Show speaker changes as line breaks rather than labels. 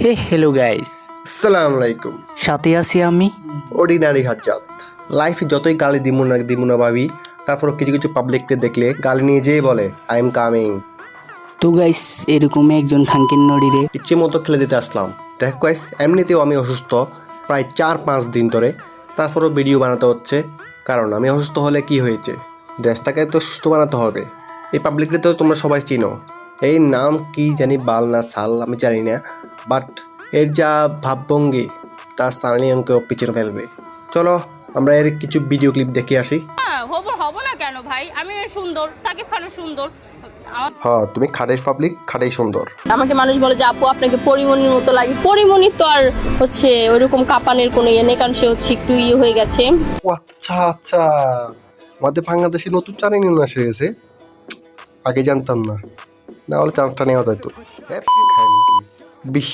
Hello guys,
আসসালামু আলাইকুম।
সাথে আছি আমি।
অর্ডিনারি হাজ্জাত। লাইফে যতই গালি দিমু না ভাবি, তারপর কিছু কিছু পাবলিককে দেখলে গালি নিয়ে যেয়ে বলে আই এম কামিং।
তো গাইস, এরকমই একজন খাঙ্কির নড়িরে
ইচ্ছে মতো খেলে দিতে আসলাম। দেখ গাইস, এমনিতেও আমি অসুস্থ প্রায় 4-5 দিন ধরে, তারপরও ভিডিও বানাতে হচ্ছে। কারণ আমি অসুস্থ হলে কি হয়েছে, দেশটাকে তো সুস্থ বানাতে হবে। এই পাবলিককে তো তোমরা সবাই চিনো। এই নাম কি জানি, বাল না সাল আমি জানি না, বাট এর যা ভাবভঙ্গি তা সানিয়ানকেও পিছনে ফেলবে। চলো আমরা এর কিছু ভিডিও ক্লিপ দেখে আসি।
হব না কেন ভাই, আমি সুন্দর, সাকিব খানও সুন্দর।
হ্যাঁ, তুমি খাটের পাবলিক, খাটেই সুন্দর।
আমাকে মানুষ বলে যে আপু আপনাকে পরিমণির মতো লাগে। পরিমণি তো আর হচ্ছে ওইরকম কাঁপানের কোনো ইয়ে নেই, কারণ সে হচ্ছে একটু ইয়ে হয়ে গেছে।
ও আচ্ছা আচ্ছা, আমাদের বাংলাদেশে নতুন চ্যানেল নিয়ে এসে গেছে, আগে জানতাম না, না হলে চান্সটা নেওয়া যেত। বিশ্ব